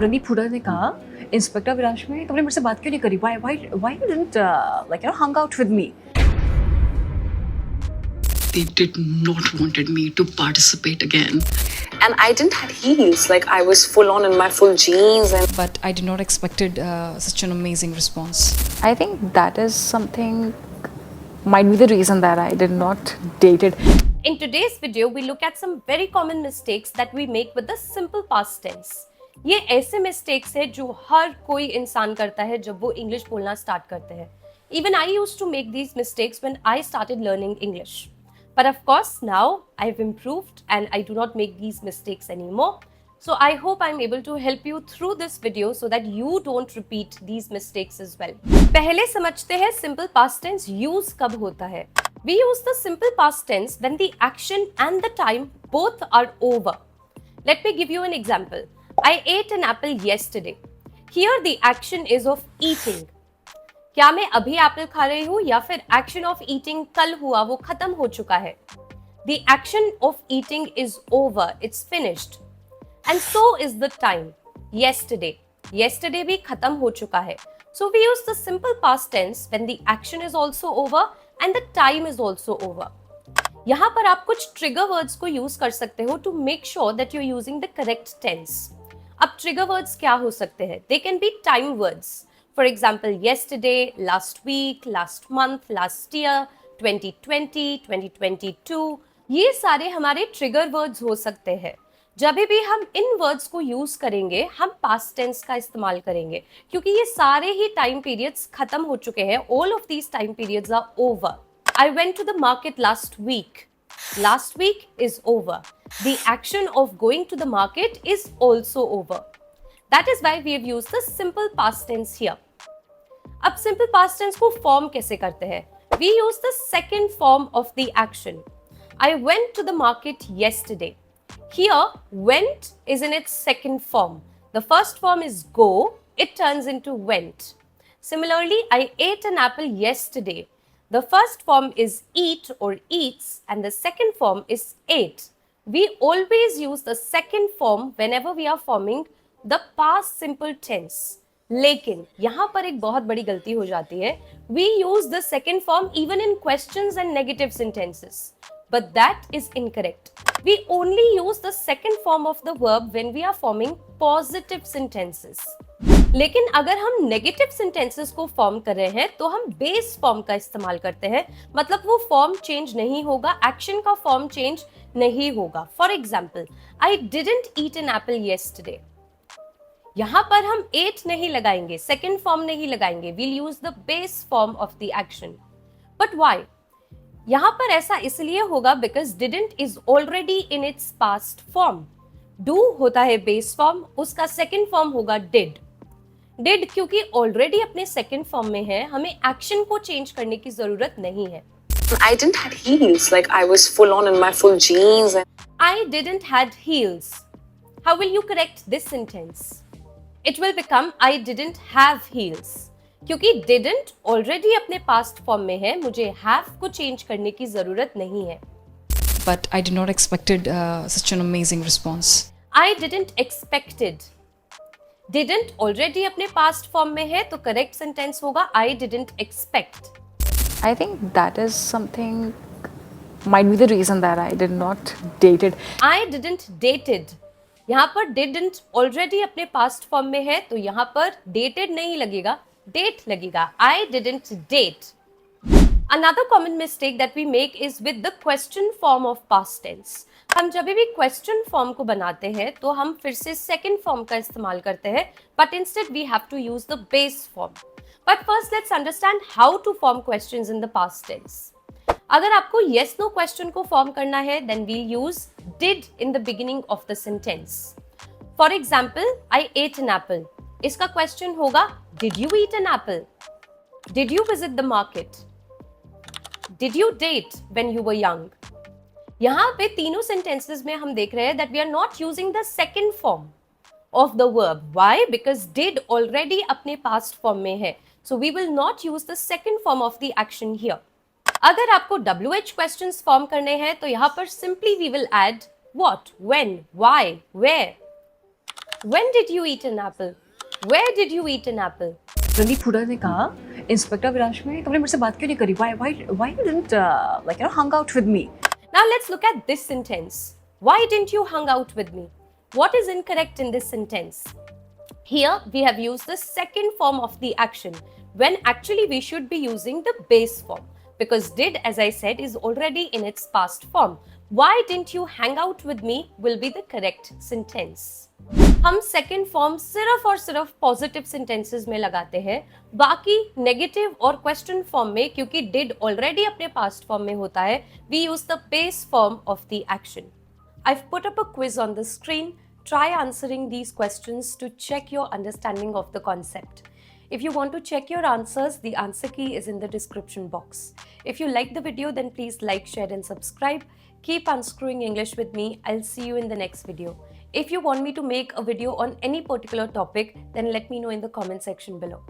रणदीप हुडा ने कहा, इंस्पेक्टर विराज में तुमने मेरे से बात क्यों नहीं करी? Why you didn't hung out with me? They did not wanted me to participate again. And I didn't have heels, like I was full on in my full jeans. But I did not expected such an amazing response. I think that is something, might be the reason that I did not date it. In today's video, we look at some very common mistakes that we make with the simple past tense. ये ऐसे mistakes है जो हर कोई इंसान करता है जब वो इंग्लिश बोलना स्टार्ट करते हैं. Even I used to make these mistakes when I started learning English. But of course, now I've improved and I do not make these mistakes anymore. So I hope I'm able to help you through this video so that you don't repeat these mistakes as well. पहले समझते हैं simple past tense use कब होता है. We use the simple past tense when the action and the time both are over. Let me give you an example. I ate an apple yesterday. Here the action is of eating. क्या मैं अभी Apple खा रही हूँ या फिर action of eating कल हुआ वो खत्म हो चुका है. The action of eating is over. It's finished. And so is the time. Yesterday. Yesterday भी खत्म हो चुका है. So we use the simple past tense when the action is also over and the time is also over. यहाँ पर आप कुछ trigger words को यूज कर सकते हो to make sure that you're using the correct tense. अब trigger words क्या हो सकते हैं? They can be time words. For example, yesterday, last week, last month, last year, 2020, 2022. ये सारे हमारे ट्रिगर वर्ड्स हो सकते हैं. जब भी हम इन वर्ड्स को यूज करेंगे हम पास्ट टेंस का इस्तेमाल करेंगे क्योंकि ये सारे ही टाइम पीरियड्स खत्म हो चुके हैं. All of these time periods are over. I went to the market last week. Last week is over. The action of going to the market is also over. That is why we have used the simple past tense here. अब simple past tense को form कैसे करते हैं? We use the second form of the action. I went to the market yesterday. Here, went is in its second form. The first form is go. It turns into went. Similarly, I ate an apple yesterday. The first form is eat or eats and the second form is ate. We always use the second form whenever we are forming the past simple tense. लेकिन यहाँ पर एक बहुत बड़ी गलती हो जाती है. We use the second form even in questions and negative sentences. But that is incorrect. We only use the second form of the verb when we are forming positive sentences. लेकिन अगर हम नेगेटिव सेंटेंसेस को form कर रहे हैं तो हम base form का इस्तेमाल करते हैं. मतलब वो फॉर्म चेंज नहीं होगा, एक्शन का फॉर्म चेंज नहीं होगा. For example, I didn't eat an Apple yesterday. यहां पर हम एट नहीं लगाएंगे, सेकेंड फॉर्म नहीं लगाएंगे. We'll use the base form of the action. But why? यहां पर ऐसा इसलिए होगा because didn't is already in its past form. Do होता है बेस फॉर्म, उसका सेकेंड फॉर्म होगा डिड. डिड क्योंकि ऑलरेडी अपने सेकंड फॉर्म में है, हमें एक्शन को चेंज करने की जरूरत नहीं है. I didn't have heels, like I was full on in my full jeans. I didn't had heels. How will you correct this sentence? It will become I didn't have heels. क्योंकि didn't already अपने past form में है, मुझे have को change करने की जरूरत नहीं है. But I did not expected such an amazing response. I didn't expected. Didn't already अपने past form में है तो correct sentence होगा I didn't expect. I think that is something, might be the reason that I did not date it. I didn't dated. यहाँ पर didn't already अपने past form में है तो यहाँ पर dated नहीं लगेगा, date लगेगा. I didn't date. Another common mistake that we make is with the question form of past tense. हम जब भी क्वेश्चन फॉर्म को बनाते हैं तो हम फिर से सेकेंड फॉर्म का इस्तेमाल करते हैं, but instead we have to use the base form. But first let's understand how to form questions in the past tense. अगर आपको येस नो क्वेश्चन को फॉर्म करना है then we'll use did in the beginning of the sentence. For example, I ate an apple. इसका question होगा did you eat an apple? Did you visit the market? Did you date when you were young? यहाँ पे तीनों sentences में हम देख रहे हैं that we are not using the second form of the verb. Why? Because did already अपने past form में है. So we will not use the second form of the action here. अगर आपको WH questions form करने हैं तो यहाँ पर simply we will add what, when, why, where. When did you eat an apple? Where did you eat an apple? Pradeep Hooda ने कहा, inspector विराज में तुमने मुझसे बात क्यों नहीं करी? Why you didn't hung out with me? Now let's look at this sentence. Why didn't you hung out with me? What is incorrect in this sentence? Here we have used the second form of the action when actually we should be using the base form, because did, as I said, is already in its past form. Why didn't you hang out with me will be the correct sentence. हम second form सिर्फ और सिर्फ positive sentences में लगाते हैं, बाकी negative और question form में क्योंकि डिड ऑलरेडी अपने पास्ट फॉर्म में होता है, we use the base form of the action. I've put up a quiz on the screen. Try answering these questions to check your understanding of the concept. If you want to check your answers, the answer key is in the description box. If you like the video, then please like, share and subscribe. Keep unscrewing English with me. I'll see you in the next video. If you want me to make a video on any particular topic, then let me know in the comment section below.